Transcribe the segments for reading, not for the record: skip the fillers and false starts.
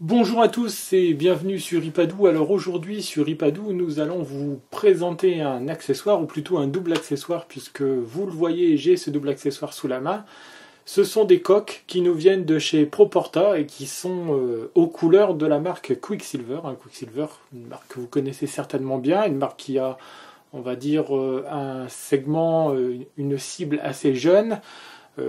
Bonjour à tous et bienvenue sur iPadou. Alors aujourd'hui sur iPadou nous allons vous présenter un accessoire ou plutôt un double accessoire puisque vous le voyez j'ai ce double accessoire sous la main. Ce sont des coques qui nous viennent de chez Proporta et qui sont aux couleurs de la marque Quicksilver. Quicksilver, une marque que vous connaissez certainement bien, une marque qui a on va dire un segment, une cible assez jeune,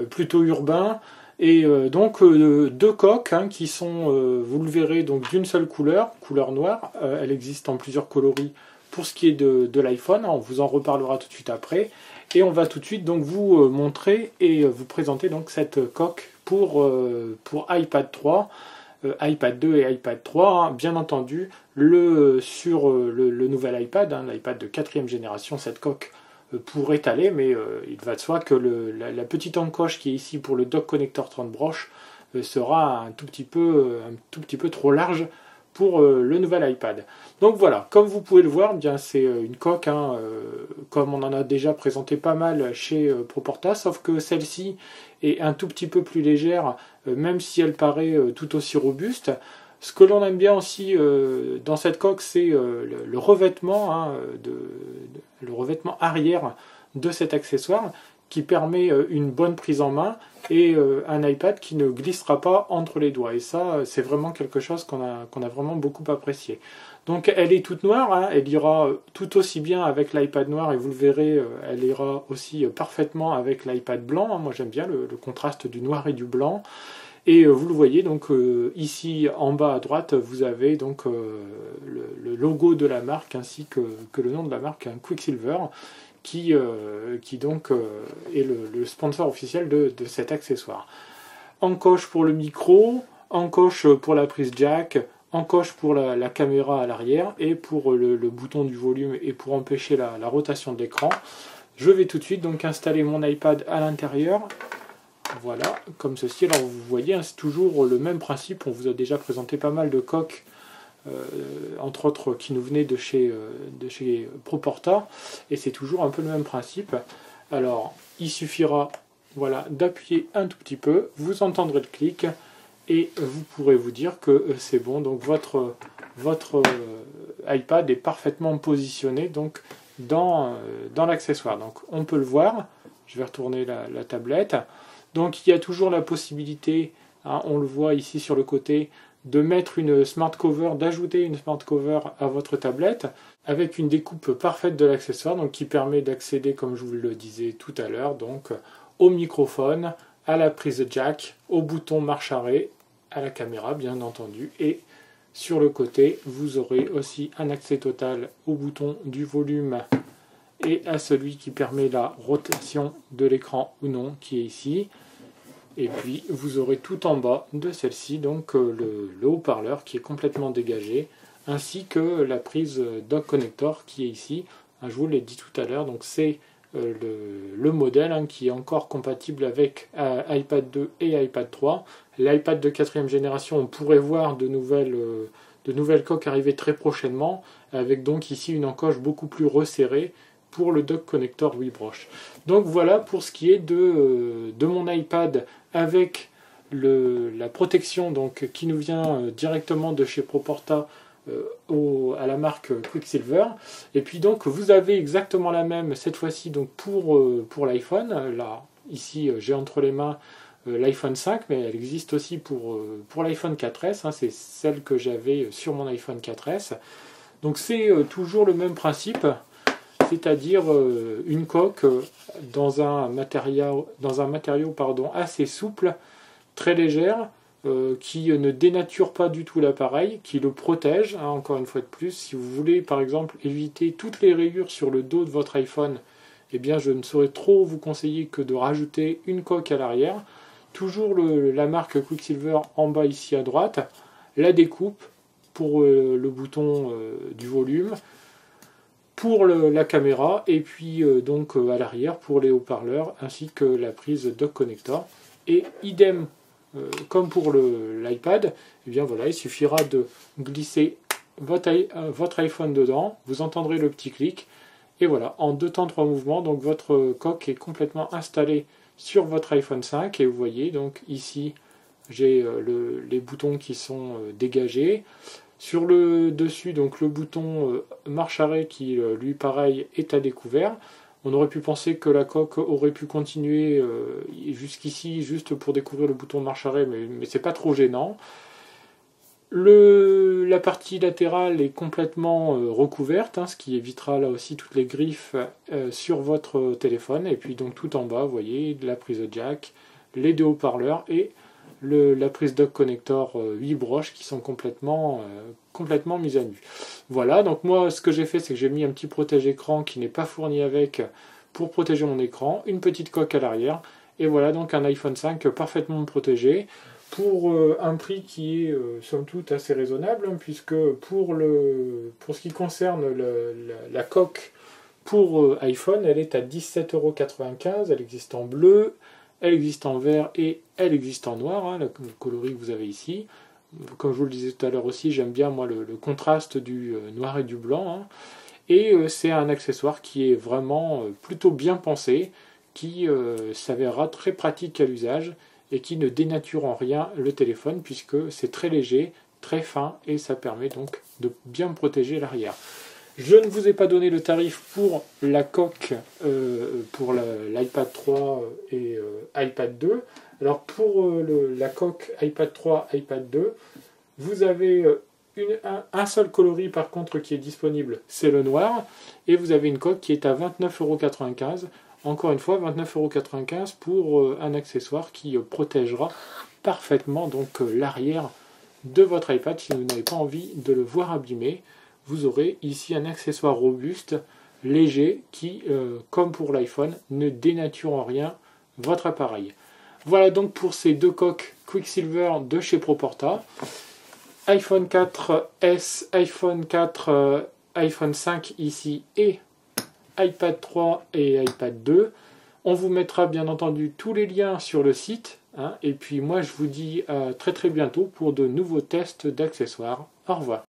plutôt urbain. Et donc deux coques qui sont, vous le verrez, donc d'une seule couleur, couleur noire. Elle existe en plusieurs coloris pour ce qui est de l'iPhone. On vous en reparlera tout de suite après. Et on va tout de suite donc vous montrer et vous présenter donc cette coque pour iPad 3, iPad 2 et iPad 3. Bien entendu, sur le nouvel iPad, l'iPad de 4e génération, cette coque pour étaler, mais il va de soi que la petite encoche qui est ici pour le dock connector 30 broches sera un tout petit peu trop large pour le nouvel iPad. Donc voilà, comme vous pouvez le voir, bien c'est une coque, comme on en a déjà présenté pas mal chez Proporta, sauf que celle-ci est un tout petit peu plus légère, même si elle paraît tout aussi robuste. Ce que l'on aime bien aussi dans cette coque, c'est le revêtement, le revêtement arrière de cet accessoire qui permet une bonne prise en main et un iPad qui ne glissera pas entre les doigts. Et ça, c'est vraiment quelque chose qu'on a vraiment beaucoup apprécié. Donc elle est toute noire, elle ira tout aussi bien avec l'iPad noir et vous le verrez, elle ira aussi parfaitement avec l'iPad blanc. Moi j'aime bien le contraste du noir et du blanc. Et vous le voyez donc ici en bas à droite vous avez donc le logo de la marque ainsi que le nom de la marque, Quicksilver, qui donc est le sponsor officiel de cet accessoire. Encoche pour le micro, encoche pour la prise jack, encoche pour la caméra à l'arrière et pour le bouton du volume et pour empêcher la rotation de l'écran. Je vais tout de suite donc installer mon iPad à l'intérieur. Voilà, comme ceci. Alors vous voyez, c'est toujours le même principe. On vous a déjà présenté pas mal de coques, entre autres qui nous venaient de chez Proporta, et c'est toujours un peu le même principe. Alors, il suffira voilà, d'appuyer un tout petit peu, vous entendrez le clic, et vous pourrez vous dire que c'est bon. Donc votre iPad est parfaitement positionné donc, dans l'accessoire. Donc on peut le voir. Je vais retourner la tablette. Donc il y a toujours la possibilité, on le voit ici sur le côté, de mettre une smart cover, d'ajouter une smart cover à votre tablette avec une découpe parfaite de l'accessoire, donc qui permet d'accéder, comme je vous le disais tout à l'heure, donc au microphone, à la prise jack, au bouton marche arrêt, à la caméra bien entendu, et sur le côté vous aurez aussi un accès total au bouton du volume et à celui qui permet la rotation de l'écran ou non, qui est ici. Et puis vous aurez tout en bas de celle-ci donc le haut-parleur qui est complètement dégagé, ainsi que la prise dock connector qui est ici. Je vous l'ai dit tout à l'heure, donc c'est le modèle qui est encore compatible avec iPad 2 et iPad 3. L'iPad de 4e génération, on pourrait voir de nouvelles coques arriver très prochainement, avec donc ici une encoche beaucoup plus resserrée pour le dock connector 8 broches. Donc voilà pour ce qui est de mon iPad avec la protection donc, qui nous vient directement de chez Proporta à la marque Quicksilver. Et puis donc vous avez exactement la même cette fois-ci donc pour l'iPhone. Là, ici j'ai entre les mains l'iPhone 5, mais elle existe aussi pour l'iPhone 4S. C'est celle que j'avais sur mon iPhone 4S. Donc c'est toujours le même principe. C'est-à-dire une coque dans un matériau assez souple, très légère, qui ne dénature pas du tout l'appareil, qui le protège, encore une fois de plus. Si vous voulez par exemple éviter toutes les rayures sur le dos de votre iPhone, eh bien je ne saurais trop vous conseiller que de rajouter une coque à l'arrière. Toujours la marque Quicksilver en bas ici à droite, la découpe pour le bouton du volume, pour la caméra et puis donc à l'arrière pour les haut-parleurs ainsi que la prise dock connector. Et idem comme pour l'iPad, eh bien voilà, il suffira de glisser votre iPhone dedans, vous entendrez le petit clic et voilà, en 2 temps 3 mouvements, donc votre coque est complètement installée sur votre iPhone 5 et vous voyez donc ici J'ai les boutons qui sont dégagés. Sur le dessus, donc le bouton marche arrêt qui, lui, pareil, est à découvert. On aurait pu penser que la coque aurait pu continuer jusqu'ici, juste pour découvrir le bouton marche arrêt, mais c'est pas trop gênant. La partie latérale est complètement recouverte, ce qui évitera là aussi toutes les griffes sur votre téléphone. Et puis donc tout en bas, vous voyez, la prise jack, les deux haut-parleurs et la prise dock connector 8 broches qui sont complètement mises à nu. Voilà, donc moi ce que j'ai fait, c'est que j'ai mis un petit protège-écran qui n'est pas fourni avec pour protéger mon écran, une petite coque à l'arrière, et voilà donc un iPhone 5 parfaitement protégé pour un prix qui est somme toute assez raisonnable, puisque pour ce qui concerne la coque pour iPhone, elle est à 17,95 €, elle existe en bleu, elle existe en vert et elle existe en noir, le coloris que vous avez ici. Comme je vous le disais tout à l'heure aussi, j'aime bien moi le contraste du noir et du blanc. Et c'est un accessoire qui est vraiment plutôt bien pensé, qui s'avérera très pratique à l'usage et qui ne dénature en rien le téléphone puisque c'est très léger, très fin et ça permet donc de bien protéger l'arrière. Je ne vous ai pas donné le tarif pour la coque pour l'iPad 3 et iPad 2. Alors pour la coque iPad 3, iPad 2, vous avez un seul coloris par contre qui est disponible, c'est le noir, et vous avez une coque qui est à 29,95 €. Encore une fois, 29,95 € pour un accessoire qui protégera parfaitement donc l'arrière de votre iPad si vous n'avez pas envie de le voir abîmé. Vous aurez ici un accessoire robuste, léger, qui, comme pour l'iPhone, ne dénature en rien votre appareil. Voilà donc pour ces deux coques Quicksilver de chez Proporta. iPhone 4S, iPhone 4, iPhone 5 ici et iPad 3 et iPad 2. On vous mettra bien entendu tous les liens sur le site. Et puis moi je vous dis à très très bientôt pour de nouveaux tests d'accessoires. Au revoir.